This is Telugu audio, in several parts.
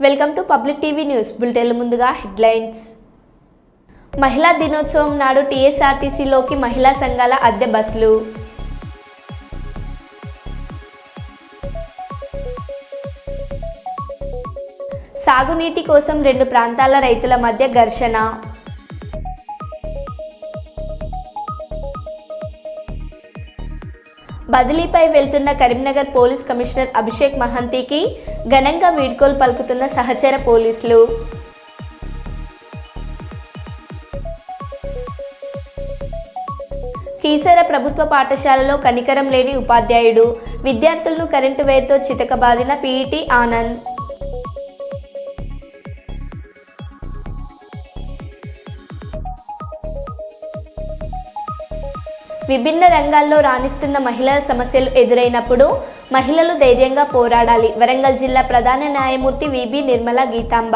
Welcome to public TV news bulletin. ముందుగా హెడ్లైన్స్. మహిళా దినోత్సవం నాడు టీఎస్ఆర్టీసీలోకి మహిళా సంఘాల అద్దె బస్సులు. సాగునీటి కోసం రెండు ప్రాంతాల రైతుల మధ్య ఘర్షణ. బదిలీపై వెళ్తున్న కరీంనగర్ పోలీస్ కమిషనర్ అభిషేక్ మహంతికి ఘనంగా వీడ్కోలు పలుకుతున్న సహచర పోలీసులు. కీసర ప్రభుత్వ పాఠశాలలో కనికరం లేని ఉపాధ్యాయుడు, విద్యార్థులను కరెంటు వైర్తో చితకబాదిన పీఈటీ ఆనంద్. విభిన్న రంగాల్లో రాణిస్తున్న మహిళల సమస్యలు ఎదురైనప్పుడు మహిళలు ధైర్యంగా పోరాడాలి. వరంగల్ జిల్లా ప్రధాన న్యాయమూర్తి విబి నిర్మల గీతాంబ.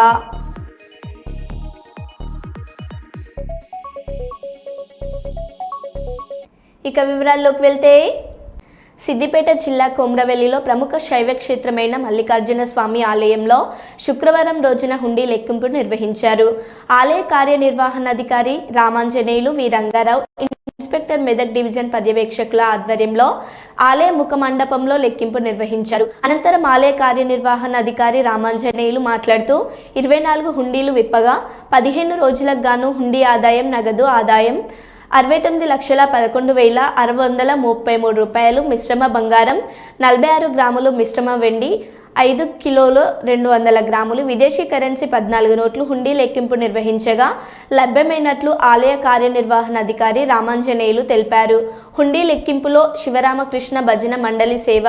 ఇక వివరాల్లోకి వెళ్తే, సిద్దిపేట జిల్లా కొమ్రవెల్లిలో ప్రముఖ శైవ క్షేత్రమైన మల్లికార్జున స్వామి ఆలయంలో శుక్రవారం రోజున హుండీ లెక్కింపు నిర్వహించారు. ఆలయ కార్యనిర్వహణాధికారి రామాంజనేయులు వి రంగారావు, ఇన్స్పెక్టర్ మెదక్ డివిజన్ పర్యవేక్షకుల ఆధ్వర్యంలో ఆలయ ముఖ మండపంలో లెక్కింపు నిర్వహించారు. అనంతరం ఆలయ కార్యనిర్వహణాధికారి రామాంజనేయులు మాట్లాడుతూ 24 హుండీలు విప్పగా 15 రోజులకు గాను హుండీ ఆదాయం నగదు ఆదాయం 69,11,633 రూపాయలు, మిశ్రమ బంగారం 46 గ్రాములు, మిశ్రమ వెండి 5 కిలోలు 200 గ్రాములు, విదేశీ కరెన్సీ 14 నోట్లు హుండీ లెక్కింపు నిర్వహించగా లభ్యమైనట్లు ఆలయ కార్యనిర్వహణాధికారి రామాంజనేయులు తెలిపారు. హుండీ లెక్కింపులో శివరామకృష్ణ భజన మండలి సేవ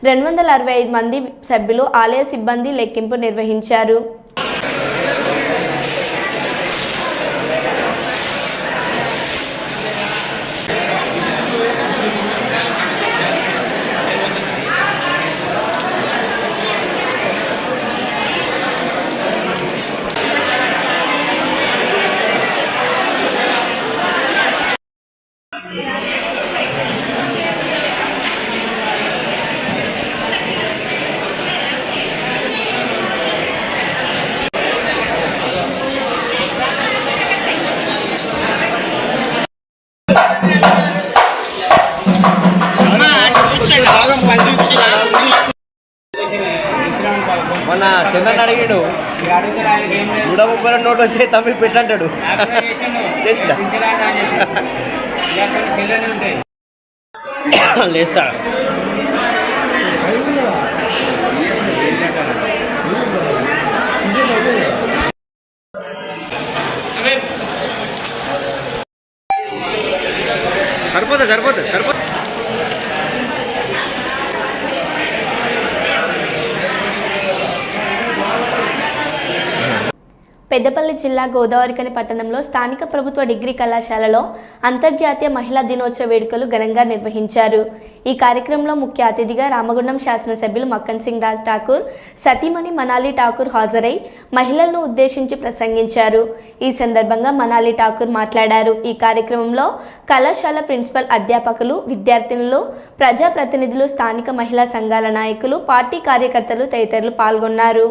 265 మంది సభ్యులు, ఆలయ సిబ్బంది లెక్కింపు నిర్వహించారు. మొన్న చందన్ అడిగాడు 132 నోట్లు వస్తే తమ్మి పెట్టంటాడు. లేస్తా సరిపోతుంది. పెద్దపల్లి జిల్లా గోదావరిఖని పట్టణంలో స్థానిక ప్రభుత్వ డిగ్రీ కళాశాలలో అంతర్జాతీయ మహిళా దినోత్సవ వేడుకలు ఘనంగా నిర్వహించారు. ఈ కార్యక్రమంలో ముఖ్య అతిథిగా రామగుండం శాసనసభ్యులు మక్కన్ సింగ్ రాజ్ ఠాకూర్, సతీమణి మనాలి ఠాకూర్ హాజరై మహిళలను ఉద్దేశించి ప్రసంగించారు. ఈ సందర్భంగా మనాలి ఠాకూర్ మాట్లాడారు. ఈ కార్యక్రమంలో కళాశాల ప్రిన్సిపల్ అధ్యాపకులు, విద్యార్థినులు, ప్రజాప్రతినిధులు, స్థానిక మహిళా సంఘాల నాయకులు, పార్టీ కార్యకర్తలు తదితరులు పాల్గొన్నారు.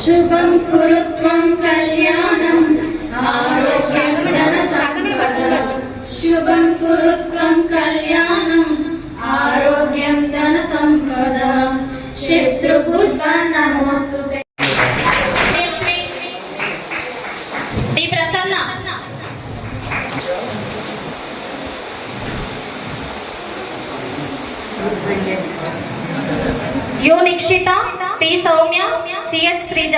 శుభం కురుత్వం కళ్యాణం ఆరోగ్యం ధన సంపద. శుభం కురుత్వం కళ్యాణం ఆరోగ్యం ధన సంపద. శత్రుభుజాన్ నమోస్తుతే. శ్రీ ప్రసన్న యో నిక్షిత, పి సౌమ్య, సిహెచ్ శ్రీజ,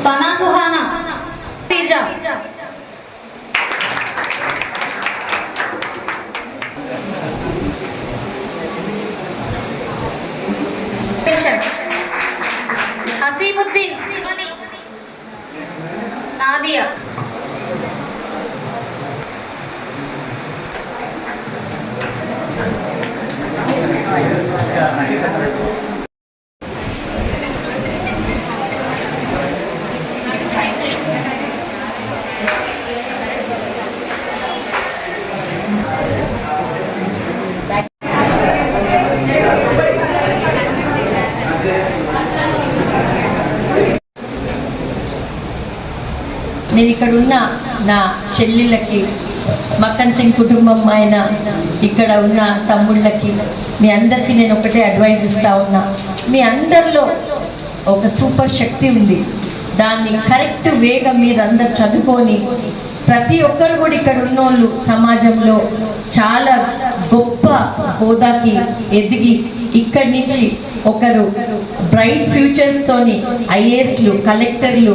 సనా సుహానా, శ్రీజ, అసీముద్దీన్, నాదియా, నేను ఇక్కడ ఉన్న నా చెల్లెళ్ళకి, మక్కన్ సింగ్ కుటుంబం ఆయన ఇక్కడ ఉన్న తమ్ముళ్ళకి, మీ అందరికీ నేను ఒకటే అడ్వైజ్ ఇస్తా ఉన్నా. మీ అందరిలో ఒక సూపర్ శక్తి ఉంది. దాన్ని కరెక్ట్ వేగా మీరు అందరు చదువుకొని ప్రతి ఒక్కరు కూడా ఇక్కడ ఉన్నోళ్ళు సమాజంలో చాలా గొప్ప హోదాకి ఎదిగి ఇక్కడి నుంచి ఒకరు బ్రైట్ ఫ్యూచర్స్ తోని ఐఏఎస్లు, కలెక్టర్లు,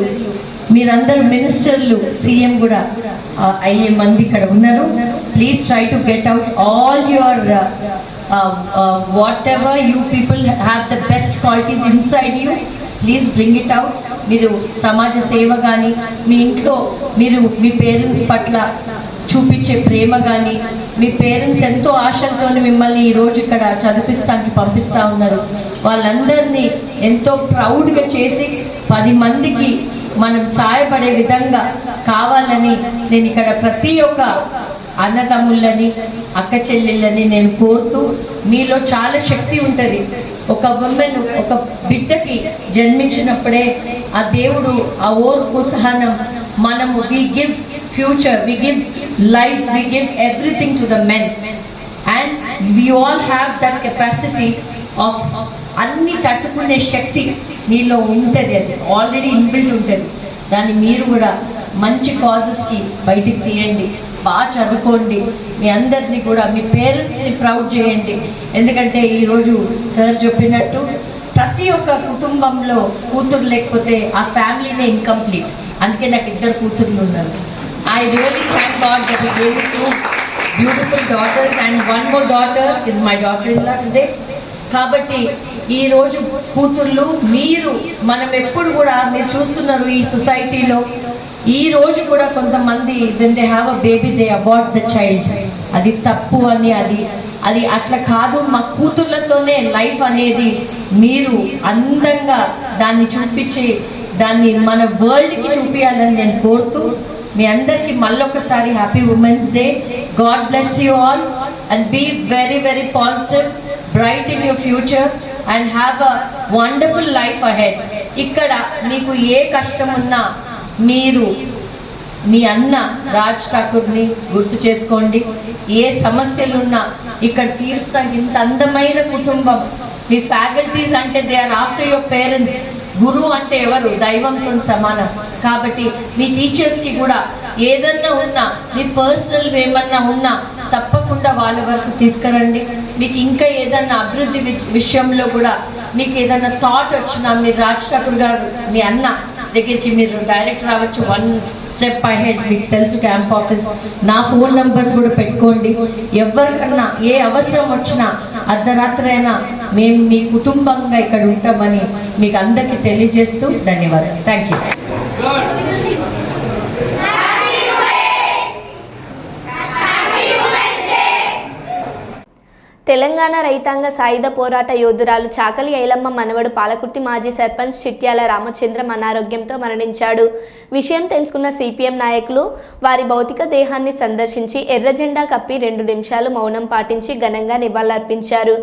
మీరందరూ మినిస్టర్లు, సీఎం కూడా అయ్యే మంది ఇక్కడ ఉన్నారు. Please try to get out all your what ever you people have the best qualities inside you, please bring it out. మీరు సమాజ సేవ కానీ, మీ ఇంట్లో మీరు మీ పేరెంట్స్ పట్ల చూపించే ప్రేమ కానీ, మీ పేరెంట్స్ ఎంతో ఆశలతో మిమ్మల్ని ఈరోజు ఇక్కడ చదివిస్తానికి పంపిస్తూ ఉన్నారు. వాళ్ళందరినీ ఎంతో ప్రౌడ్గా చేసి 10 మందికి మనం సహాయపడే విధంగా కావాలని నేను ఇక్కడ ప్రతి ఒక్క అన్నదమ్ముళ్ళని, అక్క చెల్లెళ్ళని నేను కోరుతూ, మీలో చాలా శక్తి ఉంటుంది. ఒక ఉమెన్ ఒక బిడ్డకి జన్మించినప్పుడే ఆ దేవుడు ఆ ఓర్పు సహనం మనము we give future, we give life, we give everything to the men and we all have that capacity of అన్ని తట్టుకునే శక్తి మీలో ఉంటుంది. అది ఆల్రెడీ ఇన్బిల్ట్ ఉంటుంది. దాన్ని మీరు కూడా మంచి కాజెస్కి బయటికి తీయండి, బాగా చదువుకోండి. మీ అందరినీ కూడా మీ పేరెంట్స్ని ప్రౌడ్ చేయండి. ఎందుకంటే ఈరోజు సార్ చెప్పినట్టు ప్రతి ఒక్క కుటుంబంలో కూతురు లేకపోతే ఆ ఫ్యామిలీనే ఇన్కంప్లీట్. అందుకే నాకు 2 కూతుర్లు ఉన్నారు. I really thank God that he gave me 2 beautiful daughters and 1 more daughter is my daughter-in-law today. కాబట్టి ఈరోజు కూతుర్లు మీరు, మనం ఎప్పుడు కూడా మీరు చూస్తున్నారు ఈ సొసైటీలో ఈ రోజు కూడా కొంతమంది when they have a baby they abort the child. అది తప్పు అని, అది అట్లా కాదు. మా కూతుర్లతోనే లైఫ్ అనేది మీరు అందంగా దాన్ని చూపించి దాన్ని మన వరల్డ్కి చూపించాలని నేను కోరుతూ, మీ అందరికీ మళ్ళొకసారి happy women's day. God bless you all and be very very positive, bright in your future and have a wonderful life ahead. ఇక్కడ మీకు ఏ కష్టం ఉన్నా మీరు మీ అన్న రాజ్ ఠాకూర్ని గుర్తు చేసుకోండి. ఏ సమస్యలు ఉన్నా ఇక్కడ తీరుస్తానికి ఇంత అందమైన కుటుంబం. మీ ఫ్యాకల్టీస్ అంటే they are after your parents. గురువు అంటే ఎవరు? దైవంతో సమానం. కాబట్టి మీ టీచర్స్కి కూడా ఏదన్నా ఉన్నా, మీ పర్సనల్ ఏమన్నా ఉన్నా తప్పకుండా వాళ్ళ వరకు తీసుకురండి. మీకు ఇంకా ఏదన్నా అభివృద్ధి విషయంలో కూడా మీకు ఏదన్నా థాట్ వచ్చినా మీరు రాజ్ ఠాకూర్ గారు మీ అన్న దగ్గరికి మీరు డైరెక్ట్ రావచ్చు. 1 step ahead. మీకు తెలుసు క్యాంప్ ఆఫీస్. నా ఫోన్ నంబర్స్ కూడా పెట్టుకోండి. ఎవరికన్నా ఏ అవసరం వచ్చినా అర్ధరాత్రి అయినా మేము మీ కుటుంబంగా ఇక్కడ ఉంటామని మీకు అందరికీ తెలియజేస్తూ ధన్యవాదాలు. Thank you. తెలంగాణ రైతాంగ సాయుధ పోరాట యోధురాలు చాకలి ఐలమ్మ మనవడు పాలకుర్తి మాజీ సర్పంచ్ చిట్యాల రామచంద్రం అనారోగ్యంతో మరణించాడు. విషయం తెలుసుకున్న సిపిఎం నాయకులు వారి భౌతిక దేహాన్ని సందర్శించి ఎర్ర జెండా కప్పి 2 నిమిషాలు మౌనం పాటించి ఘనంగా నివాళులర్పించారు.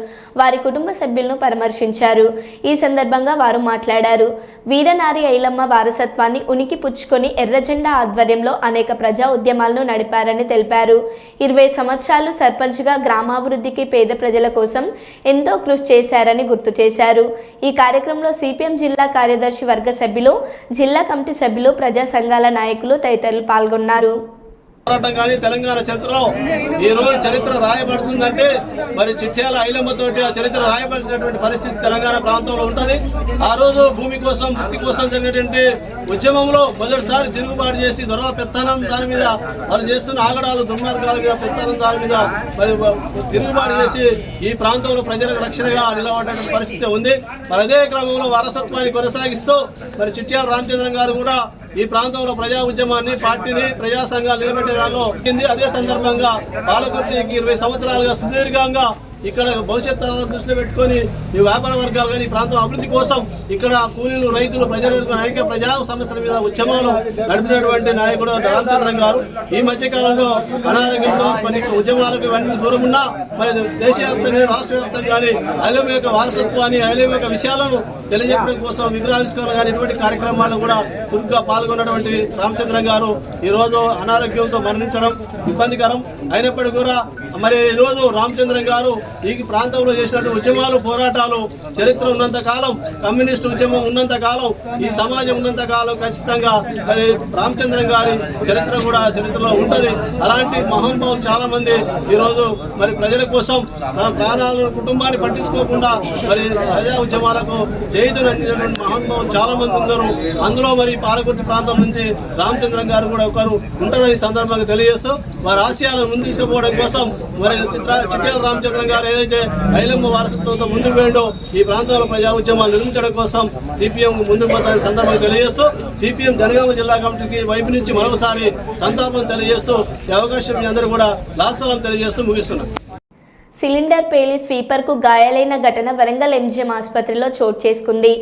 వారి కుటుంబ సభ్యులను పరామర్శించారు. ఈ సందర్భంగా వారు మాట్లాడారు. వీరనారి ఐలమ్మ వారసత్వాన్ని ఉనికి పుచ్చుకొని ఎర్ర జెండా ఆధ్వర్యంలో అనేక ప్రజా ఉద్యమాలను నడిపారని తెలిపారు. 20 సంవత్సరాలు సర్పంచ్గా గ్రామాభివృద్ధికి, పేద ప్రజల కోసం ఎంతో కృషి చేశారని గుర్తు చేశారు. ఈ కార్యక్రమంలో సిపిఎం జిల్లా కార్యదర్శి వర్గ సభ్యులు, జిల్లా కమిటీ సభ్యులు, ప్రజా సంఘాల నాయకులు తదితరులు పాల్గొన్నారు. పోరాటం కానీ తెలంగాణ చరిత్రలో ఈ రోజు చరిత్ర రాయబడుతుందంటే మరి చిట్యాల ఐలమ్మతోటి ఆ చరిత్ర రాయబడినటువంటి పరిస్థితి తెలంగాణ ప్రాంతంలో ఉంటుంది. ఆ రోజు భూమి కోసం, వృత్తి కోసం జరిగినటువంటి ఉద్యమంలో మొదటిసారి తిరుగుబాటు చేసి దొరల పెత్తనం దాని మీద వాళ్ళు చేస్తున్న ఆగడాలు, దుర్మార్గాల మీద, పెత్తనం దాని మీద మరి తిరుగుబాటు చేసి ఈ ప్రాంతంలో ప్రజలకు రక్షణగా నిలబడేటువంటి పరిస్థితి ఉంది. మరి అదే క్రమంలో వారసత్వాన్ని కొనసాగిస్తూ మరి చిట్యాల రామచంద్రం గారు కూడా ఈ ప్రాంతంలో ప్రజా ఉద్యమాన్ని, పార్టీని, ప్రజా సంఘాలు నిలబెట్టే దానిలో అదే సందర్భంగా పాలకుర్తికి 20 సంవత్సరాలుగా సుదీర్ఘంగా ఇక్కడ భవిష్యత్ తరాలను దృష్టిలో పెట్టుకొని ఈ వ్యాపార వర్గాలు కానీ ఈ ప్రాంతం అభివృద్ధి కోసం ఇక్కడ కూలీలు, రైతులు, ప్రజలకు అనేక ప్రజా సమస్యల మీద ఉద్యమాలు నడిపినటువంటి నాయకుడు రామచంద్రన్ గారు ఈ మధ్యకాలంలో అనారోగ్యంతో కొన్ని ఉద్యమాలకు ఇవన్నీ దూరం ఉన్నా మరి దేశవ్యాప్తంగా, రాష్ట్ర వ్యాప్తంగా ఐలం యొక్క వారసత్వాన్ని, ఐలం యొక్క విషయాలను తెలియజెప్పడం కోసం విగ్రహావిష్కరణ కానీ ఇటువంటి కార్యక్రమాలు కూడా చురుగ్గా పాల్గొన్నటువంటి రామచంద్రన్ గారు ఈ రోజు అనారోగ్యంతో మరణించడం ఇబ్బందికరం అయినప్పటికీ కూడా మరి ఈ రోజు రామచంద్రన్ గారు ఈ ప్రాంతంలో చేసినటువంటి ఉద్యమాలు, పోరాటాలు చరిత్ర ఉన్నంత కాలం, కమ్యూనిస్టు ఉద్యమం ఉన్నంత కాలం, ఈ సమాజం ఉన్నంత కాలం ఖచ్చితంగా మరి రామచంద్రన్ గారి చరిత్ర కూడా చరిత్రలో ఉంటుంది. అలాంటి మహానుభావులు చాలా మంది ఈరోజు మరి ప్రజల కోసం తన ప్రాణాలను, కుటుంబాన్ని పట్టించుకోకుండా మరి ప్రజా ఉద్యమాలకు చేయుతున్నటువంటి మహానుభావులు చాలా మంది ఉన్నారు. అందులో మరి పాలకుర్తి ప్రాంతం నుంచి రామచంద్రన్ గారు కూడా ఒకరు ఉంటారని సందర్భంగా తెలియజేస్తూ వారి ఆశయాలను ముందు తీసుకుపోవడం కోసం మరి చిట్యాల రామచంద్రన్ గారు ఏదైతే ఐలమ్మ వారసత్వంతో ముందుకు వేయడో ఈ ప్రాంతంలో ప్రజా ఉద్యమాలు నిర్మించడం కోసం సిపిఎం ముందుకు పోతారని సందర్భంగా తెలియజేస్తూ సిపిఎం జనగామ జిల్లా కమిటీకి వైపు నుంచి మరొకసారి సంతాపం తెలియజేస్తూ ఈ అవకాశం మీ అందరూ కూడా లాస్లం తెలియజేస్తూ ముగిస్తున్నారు. సిలిండర్ పేలి స్వీపర్కు గాయాలైన ఘటన వరంగల్ ఎంజీఎం ఆసుపత్రిలో చోటు చేసుకుంది.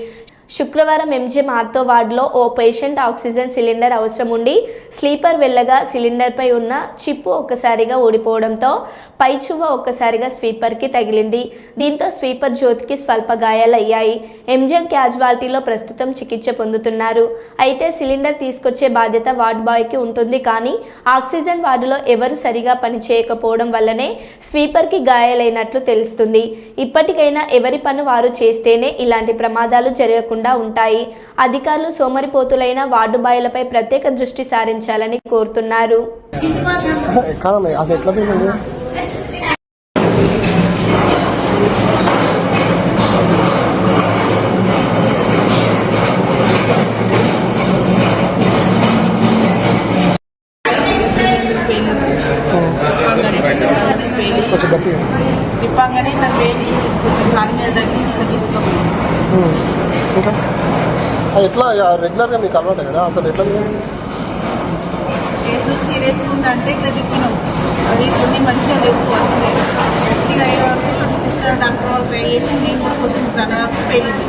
శుక్రవారం ఎంజీఎం ఆర్థో వార్డులో ఓ పేషెంట్ ఆక్సిజన్ సిలిండర్ అవసరం ఉండి స్లీపర్ వెళ్ళగా సిలిండర్పై ఉన్న చిప్పు ఒక్కసారిగా ఊడిపోవడంతో పైచువ్వ ఒక్కసారిగా స్వీపర్కి తగిలింది. దీంతో స్వీపర్ జ్యోతికి స్వల్ప గాయాలయ్యాయి. ఎంజీఎం క్యాజువాలిటీలో ప్రస్తుతం చికిత్స పొందుతున్నారు. అయితే సిలిండర్ తీసుకొచ్చే బాధ్యత వార్డ్ బాయ్కి ఉంటుంది, కానీ ఆక్సిజన్ వార్డులో ఎవరు సరిగా పనిచేయకపోవడం వల్లనే స్వీపర్కి గాయాలైనట్లు తెలుస్తుంది. ఇప్పటికైనా ఎవరి పని వారు చేస్తేనే ఇలాంటి ప్రమాదాలు జరగకుండా ఉంటాయి. అధికారులు సోమరిపోతులైన వార్డు బాయ్లపై ప్రత్యేక దృష్టి సారించాలని కోరుతున్నారు. తిప్పంగానే ఇట్లా వేడి కొంచెం కాలు మీద తగ్గి ఇట్లా తీసుకోవాలి. ఇంకా ఎట్లా రెగ్యులర్గా మీకు అలవాటు కదా, అసలు ఎట్లా కేసు సీరియస్ ఉందంటే ఇట్లా తిప్పినాం. అది కొన్ని మంచిగా లేవు, అసలు గట్టిగా అయ్యేవాళ్ళు సిస్టర్ డాక్టర్ వాళ్ళు ట్రై చేసి నేను కూడా కొంచెం ప్రాణాలకు పెళ్ళింది.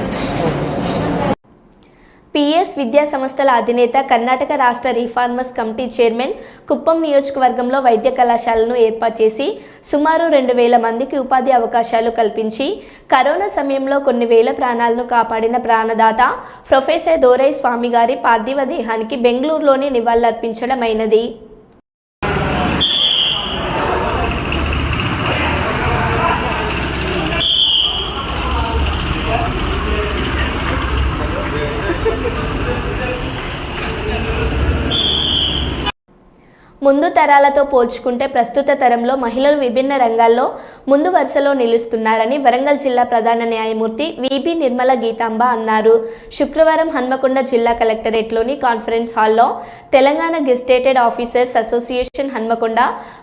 పిఎస్ విద్యా సంస్థల అధినేత, కర్ణాటక రాష్ట్ర రిఫార్మర్స్ కమిటీ చైర్మన్ కుప్పం నియోజకవర్గంలో వైద్య కళాశాలను ఏర్పాటు చేసి సుమారు 2000 మందికి ఉపాధి అవకాశాలు కల్పించి కరోనా సమయంలో కొన్ని వేల ప్రాణాలను కాపాడిన ప్రాణదాత ప్రొఫెసర్ దోరై స్వామి గారి పార్థివ దేహానికి బెంగళూరులోని నివాళులర్పించడమైనది. ముందు తరాలతో పోల్చుకుంటే ప్రస్తుత తరంలో మహిళలు విభిన్న రంగాల్లో ముందు వరుసలో నిలుస్తున్నారని వరంగల్ జిల్లా ప్రధాన న్యాయమూర్తి విబి నిర్మల గీతాంబ అన్నారు. శుక్రవారం హన్మకొండ జిల్లా కలెక్టరేట్లోని కాన్ఫరెన్స్ హాల్లో Telangana gazetted officers association Hanamkonda,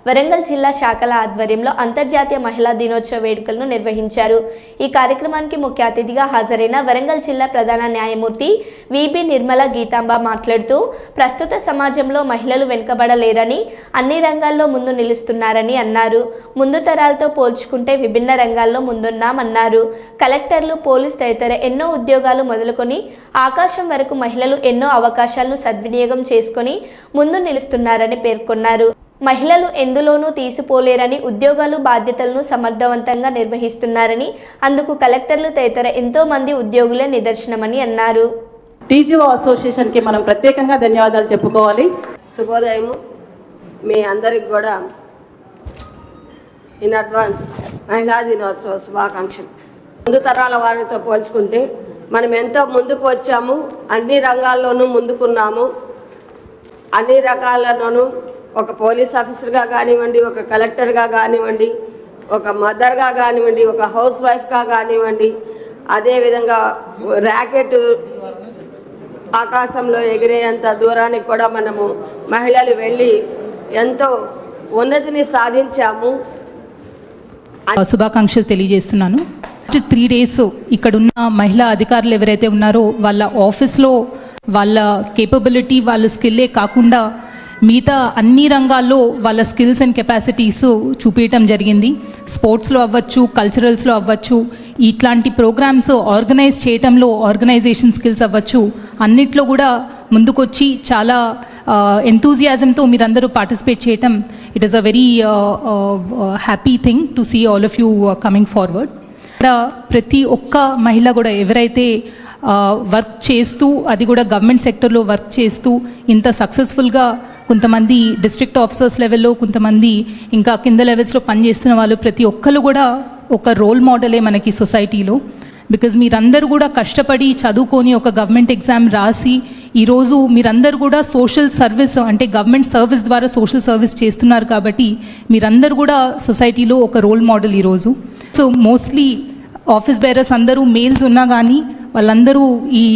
Warangal జిల్లా శాఖల ఆధ్వర్యంలో అంతర్జాతీయ మహిళా దినోత్సవ వేడుకలను నిర్వహించారు. ఈ కార్యక్రమానికి ముఖ్య అతిథిగా హాజరైన వరంగల్ జిల్లా ప్రధాన న్యాయమూర్తి విబి నిర్మల గీతాంబ మాట్లాడుతూ ప్రస్తుత సమాజంలో మహిళలు వెనుకబడలేరని, అన్ని రంగాల్లో ముందు నిలుస్తున్నారని అన్నారు. ముందు తరాలతో పోల్చుకుంటే విభిన్న రంగాల్లో ముందున్నామన్నారు. కలెక్టర్లు, పోలీస్ తదితర ఎన్నో ఉద్యోగాలు మొదలుకొని ఆకాశం వరకు మహిళలు ఎన్నో అవకాశాలను సద్వినియోగం చేసుకొని ముందు నిలుస్తున్నారని పేర్కొన్నారు. మహిళలు ఎందులోనూ తీసిపోలేరని, ఉద్యోగాలు, బాధ్యతలను సమర్థవంతంగా నిర్వహిస్తున్నారని, అందుకు కలెక్టర్లు తదితర ఎంతో మంది ఉద్యోగులే నిదర్శనమని అన్నారు. టీజీఓ అసోసియేషన్కి మనం ప్రత్యేకంగా ధన్యవాదాలు చెప్పుకోవాలి. శుభోదయము. మీ అందరికి కూడా ఇన్ అడ్వాన్స్ మహిళా దినోత్సవ శుభాకాంక్షలు. ముందు తరాల వారితో పోల్చుకుంటే మనం ఎంతో ముందుకు వచ్చాము. అన్ని రంగాల్లోనూ ముందుకున్నాము. అన్ని రకాలలోనూ ఒక పోలీస్ ఆఫీసర్గా కానివ్వండి, ఒక కలెక్టర్గా కానివ్వండి, ఒక మదర్గా కానివ్వండి, ఒక హౌస్ వైఫ్గా కానివ్వండి, అదేవిధంగా ర్యాకెట్ ఆకాశంలో ఎగిరేంత దూరానికి కూడా మనము మహిళలు వెళ్ళి ఎంతో ఉన్నతిని సాధించాము. శుభాకాంక్షలు తెలియజేస్తున్నాను. 3 days ఇక్కడున్న మహిళా అధికారులు ఎవరైతే ఉన్నారో వాళ్ళ ఆఫీస్లో వాళ్ళ కేపబిలిటీ, వాళ్ళ స్కిల్లే కాకుండా మిగతా అన్ని రంగాల్లో వాళ్ళ స్కిల్స్ అండ్ కెపాసిటీస్ చూపించడం జరిగింది. స్పోర్ట్స్లో అవ్వచ్చు, కల్చరల్స్లో అవ్వచ్చు, ఇట్లాంటి ప్రోగ్రామ్స్ ఆర్గనైజ్ చేయటంలో ఆర్గనైజేషన్ స్కిల్స్ అవ్వచ్చు, అన్నిట్లో కూడా ముందుకొచ్చి చాలా ఎంతూజియాజంతో మీరందరూ పార్టిసిపేట్ చేయటం it is a very happy thing to see all of you coming forward. ఇక్కడ ప్రతి ఒక్క మహిళ కూడా ఎవరైతే వర్క్ చేస్తూ, అది కూడా గవర్నమెంట్ సెక్టర్లో వర్క్ చేస్తూ ఇంత సక్సెస్ఫుల్గా, కొంతమంది డిస్ట్రిక్ట్ ఆఫీసర్స్ లెవెల్లో, కొంతమంది ఇంకా కింద లెవెల్స్లో పనిచేస్తున్న వాళ్ళు, ప్రతి ఒక్కరు కూడా ఒక రోల్ మోడలే మనకి సొసైటీలో. బికాజ్ మీరందరూ కూడా కష్టపడి చదువుకొని ఒక గవర్నమెంట్ ఎగ్జామ్ రాసి ఈరోజు మీరందరూ కూడా సోషల్ సర్వీస్, అంటే గవర్నమెంట్ సర్వీస్ ద్వారా సోషల్ సర్వీస్ చేస్తున్నారు కాబట్టి మీరందరూ కూడా సొసైటీలో ఒక రోల్ మోడల్ ఈరోజు. సో మోస్ట్లీ ఆఫీస్ బేరర్స్ అందరూ మేల్స్ ఉన్నా కానీ వాళ్ళందరూ ఈ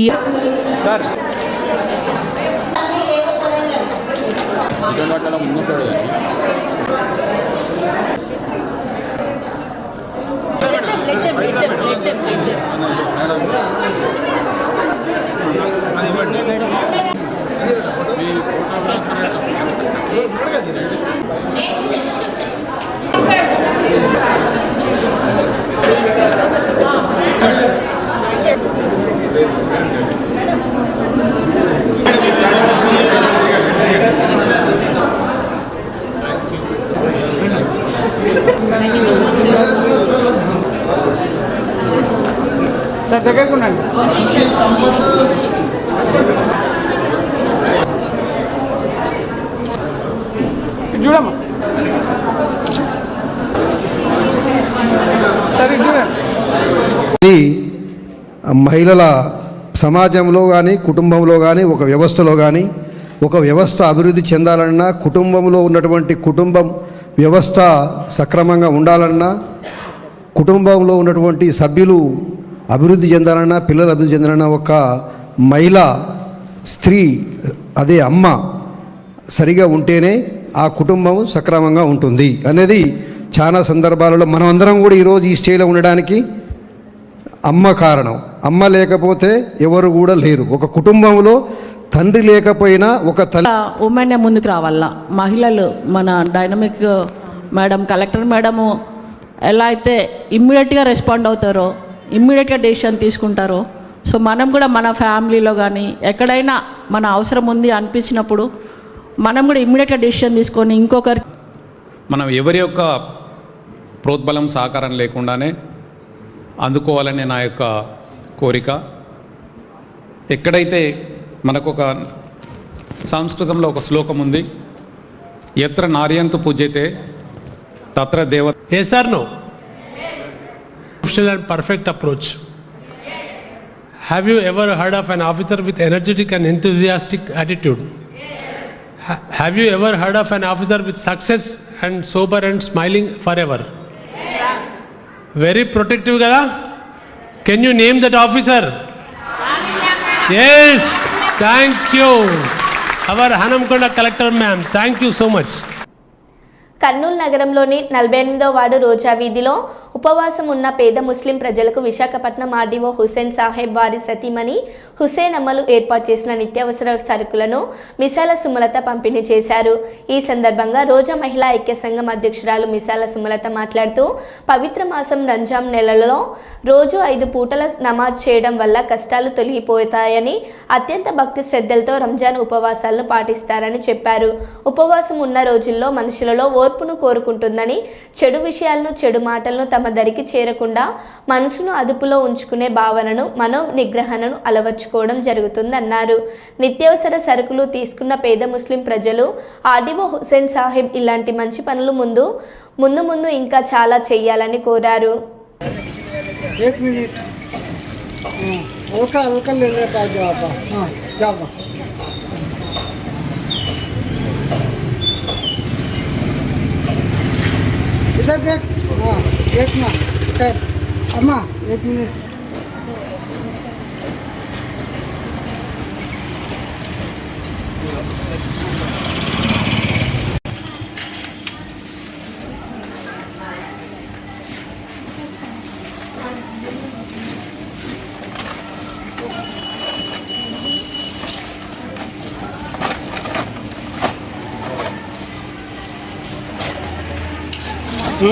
చూడమ్మా మహిళల సమాజంలో కానీ, కుటుంబంలో కానీ, ఒక వ్యవస్థలో కానీ, ఒక వ్యవస్థ అభివృద్ధి చెందాలన్నా, కుటుంబంలో ఉన్నటువంటి కుటుంబం వ్యవస్థ సక్రమంగా ఉండాలన్నా, కుటుంబంలో ఉన్నటువంటి సభ్యులు అభివృద్ధి చెందాలన్నా, పిల్లలు అభివృద్ధి చెందాలన్నా, ఒక మహిళ, స్త్రీ, అదే అమ్మ సరిగా ఉంటేనే ఆ కుటుంబం సక్రమంగా ఉంటుంది అనేది చాలా సందర్భాలలో మనం అందరం కూడా ఈరోజు ఈ స్టేజ్లో ఉండడానికి అమ్మ కారణం. అమ్మ లేకపోతే ఎవరు కూడా లేరు. ఒక కుటుంబంలో తండ్రి లేకపోయినా ఒక తల్లి, ఉమెన్ ముందుకు రావాల. మహిళలు, మన డైనమిక్ మేడం, కలెక్టర్ మేడము ఎలా అయితే ఇమ్మీడియట్గా రెస్పాండ్ అవుతారో, ఇమ్మీడియట్గా డెసిషన్ తీసుకుంటారో, సో మనం కూడా మన ఫ్యామిలీలో కానీ ఎక్కడైనా మన అవసరం ఉంది అనిపించినప్పుడు మనం కూడా ఇమ్మీడియట్గా డెసిషన్ తీసుకొని ఇంకొకరి, మనం ఎవరి యొక్క ప్రోద్బలం సహకారం లేకుండానే అందుకోవాలనే నా యొక్క కోరిక. ఎక్కడైతే మనకు ఒక సంస్కృతంలో ఒక శ్లోకం ఉంది, ఎత్ర నార్యంతు పూజ్యతే తత్ర దేవ. Yes or no? And perfect approach. Have you ever heard of an officer with energetic and enthusiastic attitude? Have you ever heard of an officer with success and sober and smiling forever? Very protective కదా. Can you name that officer? Yes, thank you our Hanamkonda collector ma'am, thank you so much. Kurnool నగరంలోని 48వ వార్డు రోజా వీధిలో ఉపవాసం ఉన్న పేద ముస్లిం ప్రజలకు విశాఖపట్నం ఆర్డీఓ హుసేన్ సాహెబ్ వారి సతీమణి హుసేన్ అమ్మలు ఏర్పాటు చేసిన నిత్యావసర సరుకులను మిసాల సుమలత పంపిణీ చేశారు. ఈ సందర్భంగా రోజా మహిళా ఐక్య సంఘం అధ్యక్షురాలు మిసాల సుమలత మాట్లాడుతూ, పవిత్ర మాసం రంజాన్ నెలలో రోజు 5 పూటల నమాజ్ చేయడం వల్ల కష్టాలు తొలగిపోతాయని, అత్యంత భక్తి శ్రద్ధలతో రంజాన్ ఉపవాసాలను పాటిస్తారని చెప్పారు. ఉపవాసం ఉన్న రోజుల్లో మనుషులలో ఓర్పును కోరుకుంటుందని, చెడు విషయాలను, చెడు మాటలను తమ దరికి చేరకుండా మనసును అదుపులో ఉంచుకునే భావనను, మనో నిగ్రహణను అలవర్చుకోవడం జరుగుతుందన్నారు. నిత్యావసర సరుకులు తీసుకున్న పేద ముస్లిం ప్రజలు ఆర్డీఓ హుసేన్ సాహెబ్ ఇలాంటి మంచి పనులు ముందు ఇంకా చాలా చేయాలని కోరారు. इधर देख, हाँ देखना सर, अम्मा 1 मिनट. ఓకే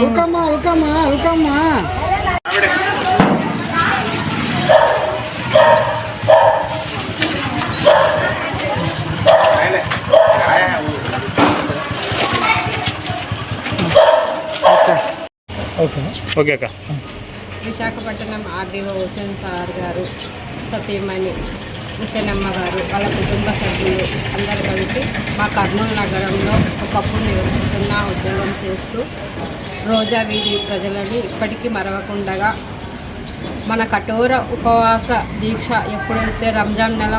అక్క. విశాఖపట్నం ఆర్డీఓ హుసేన్ సార్ గారు, సతీమణి హుసేనమ్మ గారు, వాళ్ళ కుటుంబ సభ్యులు అందరూ కలిసి మా కర్నూలు నగరంలో ఒకప్పుడు నివసిస్తున్న ఉద్యోగం చేస్తూ రోజా వీధి ప్రజలని ఇప్పటికీ మరవకుండగా మన కఠోర ఉపవాస దీక్ష ఎప్పుడైతే రంజాన్ నెల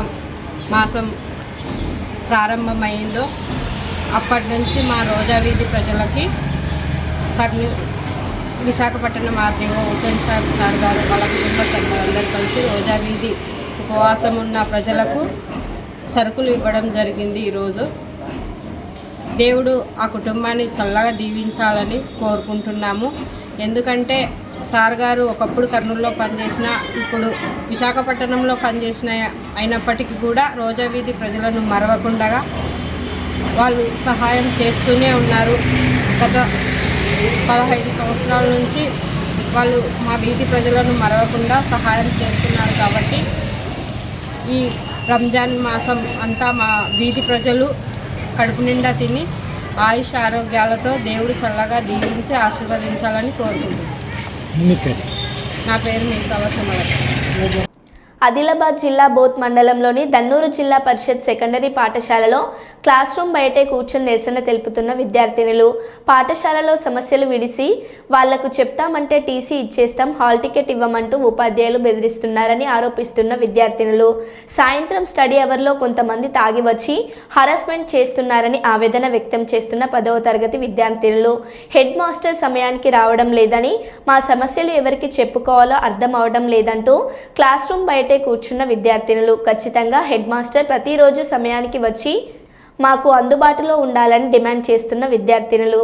మాసం ప్రారంభమైందో అప్పటి నుంచి మా రోజా వీధి ప్రజలకి విశాఖపట్నం ఆర్డీఓ హుసేన్ సార్ గారు వాళ్ళ కుటుంబ సభ్యులందరూ కలిసి రోజా వీధి ఉపవాసం ఉన్న ప్రజలకు సరుకులు ఇవ్వడం జరిగింది. ఈరోజు దేవుడు ఆ కుటుంబాన్ని చల్లగా దీవించాలని కోరుకుంటున్నాము. ఎందుకంటే సార్ గారు ఒకప్పుడు కర్నూలులో పనిచేసిన, ఇప్పుడు విశాఖపట్నంలో పనిచేసిన అయినప్పటికీ కూడా రోజా వీధి ప్రజలను మరవకుండా వాళ్ళు సహాయం చేస్తూనే ఉన్నారు. గత 15 సంవత్సరాల నుంచి వాళ్ళు మా వీధి ప్రజలను మరవకుండా సహాయం చేస్తున్నారు. కాబట్టి ఈ రంజాన్ మాసం అంతా మా వీధి ప్రజలు కడుపు నిండా తిని ఆయుష్ ఆరోగ్యాలతో దేవుడు చల్లగా దీవించి ఆశీర్వదించాలని కోరుకుంటున్నాను. నా పేరు మిగతా. ఆదిలాబాద్ జిల్లా బోత్ మండలంలోని దన్నూరు జిల్లా పరిషత్ సెకండరీ పాఠశాలలో క్లాస్ రూమ్ బయటే కూర్చొని నిరసన తెలుపుతున్న విద్యార్థినులు. పాఠశాలలో సమస్యలు విడిసి వాళ్లకు చెప్తామంటే టీసీ ఇచ్చేస్తాం, హాల్ టికెట్ ఇవ్వమంటూ ఉపాధ్యాయులు బెదిరిస్తున్నారని ఆరోపిస్తున్న విద్యార్థినులు. సాయంత్రం స్టడీ అవర్లో కొంతమంది తాగి వచ్చి హరాస్మెంట్ చేస్తున్నారని ఆవేదన వ్యక్తం చేస్తున్న 10వ తరగతి విద్యార్థినులు. హెడ్ మాస్టర్ సమయానికి రావడం లేదని, మా సమస్యలు ఎవరికి చెప్పుకోవాలో అర్థం అవడం లేదంటూ క్లాస్ రూమ్ బయట కూర్చున్న విద్యార్థినులు. ఖచ్చితంగా హెడ్ మాస్టర్ ప్రతిరోజు సమయానికి వచ్చి మాకు అందుబాటులో ఉండాలని డిమాండ్ చేస్తున్న విద్యార్థినులు.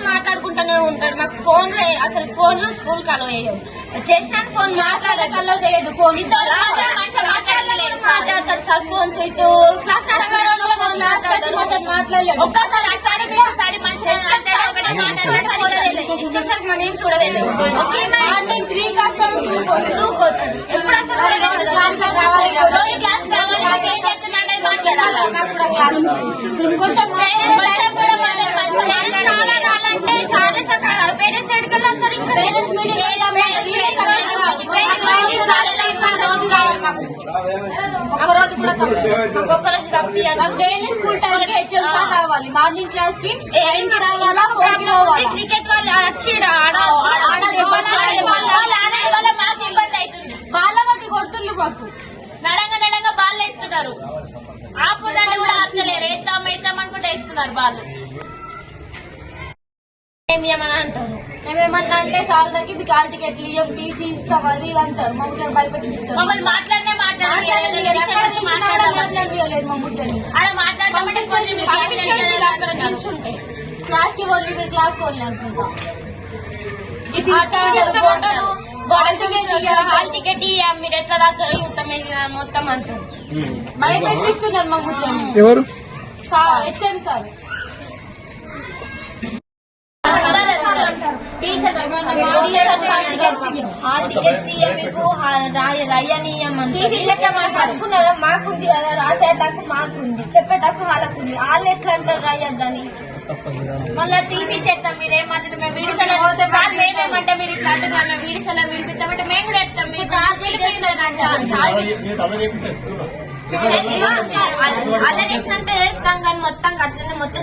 మాట్లాడుకుంటూనే ఉంటాడు. మాకు ఫోన్ అసలు ఫోన్ లో స్కూల్ కలో చేసిన ఫోన్ మాట్లాడకల్లో చేయదు. ఫోన్ మాట్లాడతారు సార్. ఫోన్స్ ఇటు క్లాస్ మాట్లాడలేదు. ఒక్కసారి మన ఏం చూడలేదు. ఓకే మార్నింగ్ 3 కాస్త 2 పోతాడు. ఎప్పుడు అసలు పేరెంట్స్ ఎడుకల్లా సార్ ఇంకా ఒకరోజు కూడా ఒక్కొక్కరోజు డైలీ స్కూల్ టైం కి హెచ్ఎం సార్ రావాలి. మార్నింగ్ క్లాస్ కి 8 కి రావాలా, 4 కి రావాలి. క్రికెట్ వాళ్ళు వచ్చి వాళ్ళ బట్టి కొడుతుండ్రు. మాకు నడంగా బాల్ ఎత్తున్నారు. ఆపుదాన్ని కూడా ఆపలేరు. ఎత్తాం అనుకుంటే వేస్తున్నారు బాల్. ఏమని అంటారు. మేమేమన్నా అంటే సార్ దగ్గర మీకు హాల్ టికెట్లు ఇవ్వం, టీసీ ఇస్తాం, అది ఇది అంటారు. మమ్మల్ని భయపెట్టిస్తారు. మమ్మల్ని మాట్లాడలేదు. క్లాస్ కి ఓన్లీ మీరు క్లాస్ కి ఓన్లీ అనుకుంటా. హాల్ టికెట్ మీరు ఎట్లా రాస్తారు మొత్తం అంటారు. భయపెట్టిస్తున్నారు మమ్మల్ని. ఎవరు? HM sir. హాల్ టికెట్స్ మీకు రాయనీయమని అనుకున్నదా? మాకుంది కదా, రాసేటకు మాకుంది, చెప్పేటకు వాళ్ళకుంది. వాళ్ళు ఎట్లా అంటారు రాయొద్దని? మళ్ళీ టీసీ చేస్తాం. మీరేమంటారు? మేము వీడిసలర్ మేమేమంటే మీరు ఇట్లా అంటున్నారు. మేము వీడిసలర్ వినిపిస్తామంటే మేము కూడా చెప్తాం. మీరు అల్లరేసినంత చేస్తాం కానీ మొత్తం అట్లనే మొత్తం.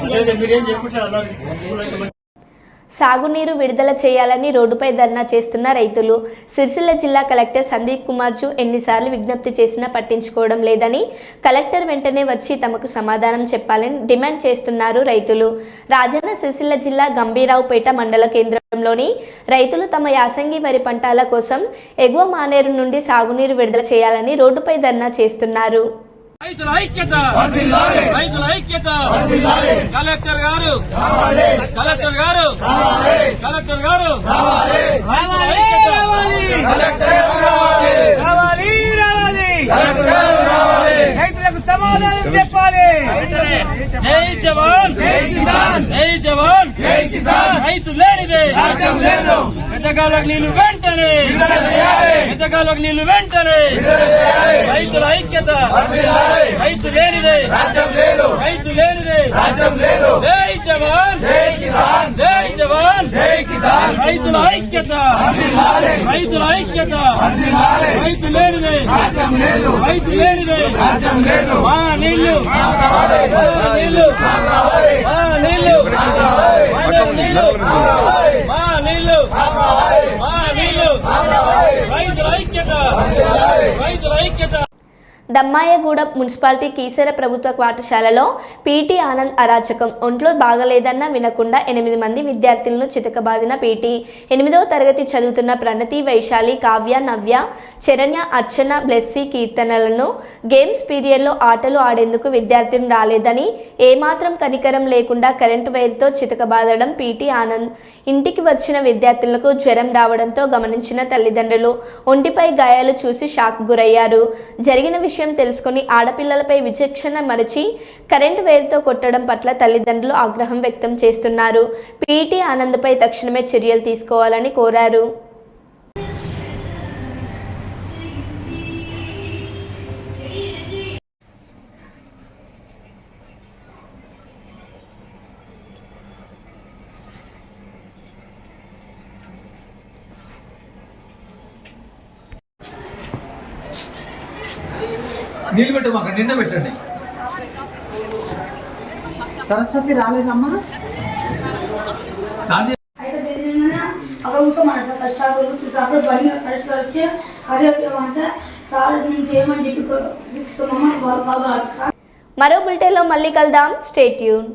సాగునీరు విడుదల చేయాలని రోడ్డుపై ధర్నా చేస్తున్న రైతులు. సిరిసిల్ల జిల్లా కలెక్టర్ సందీప్ కుమార్ జూ ఎన్నిసార్లు విజ్ఞప్తి చేసినా పట్టించుకోవడం లేదని, కలెక్టర్ వెంటనే వచ్చి తమకు సమాధానం చెప్పాలని డిమాండ్ చేస్తున్నారు రైతులు. రాజన్న సిరిసిల్ల జిల్లా గంభీరావుపేట మండల కేంద్రంలోని రైతులు తమ యాసంగి వరి పంటల కోసం ఎగువ మానేరు నుండి సాగునీరు విడుదల చేయాలని రోడ్డుపై ధర్నా చేస్తున్నారు. రైతుల ఐక్యత, రైతుల ఐక్యత. కలెక్టర్ గారు, కలెక్టర్ గారు, కలెక్టర్ గారు, రైతుల ఐక్యత. రైతులకు సమాధానం చెప్పాలి. జై జవాన్ జై కిసాన్, జై జవాన్ జై కిసాన్. రైతు లేనిదే రాజ్యం లేదు. ఎదగాలకు నీళ్లు వెంటనే, ఎదగాలకు నీళ్లు వెంటనే. రైతుల ఐక్యత, రైతు లేనిదే రాజ్యం లేదు. రైతు లేనిదే రాజ్యం లేదు. జై జవాన్ జై కిసాన్, జై జవాన్ జై కిసాన్. రైతుల ఐక్యత, రైతుల ఐక్యత. రైతు లేనిదే రాజ్యం లేదు. రైతు లేనిదే రాజ్యం లేదు. మా నీళ్లు, మా నీళ్లు, మా నీళ్లు, మా నీళ్లు, మా నీళ్లు, మా నీళ్లు. రైతుల ఐక్యత, రైతుల ఐక్యత. దమ్మాయగూడ మున్సిపాలిటీ కీసర ప్రభుత్వ పాఠశాలలో పీటీ ఆనంద్ అరాచకం. ఒంట్లో బాగలేదన్నా వినకుండా 8 మంది విద్యార్థులను చితకబాదిన పీటీ. 8వ తరగతి చదువుతున్న ప్రణతి, వైశాలి, కావ్య, నవ్య, చరణ్య, అర్చన, బ్లెస్సీ కీర్తనలను గేమ్స్ పీరియడ్లో ఆటలు ఆడేందుకు విద్యార్థులు రాలేదని ఏమాత్రం కనికరం లేకుండా కరెంటు వైర్తో చితకబాదడం పీటీ ఆనంద్. ఇంటికి వచ్చిన విద్యార్థులకు జ్వరం రావడంతో గమనించిన తల్లిదండ్రులు ఒంటిపై గాయాలు చూసి షాక్ గురయ్యారు. జరిగిన విషయం తెలుసుకుని ఆడపిల్లలపై విచక్షణ మరచి కరెంటు వైర్తో కొట్టడం పట్ల తల్లిదండ్రులు ఆగ్రహం వ్యక్తం చేస్తున్నారు. పీటీ ఆనంద్పై తక్షణమే చర్యలు తీసుకోవాలని కోరారు. నీళ్ళు పెట్టు, అక్కడ నిండా పెట్టండి. సరస్వతి రాలేదమ్మా. మరో బులెటిన్లో మళ్ళీ కలుద్దాం. Stay tune.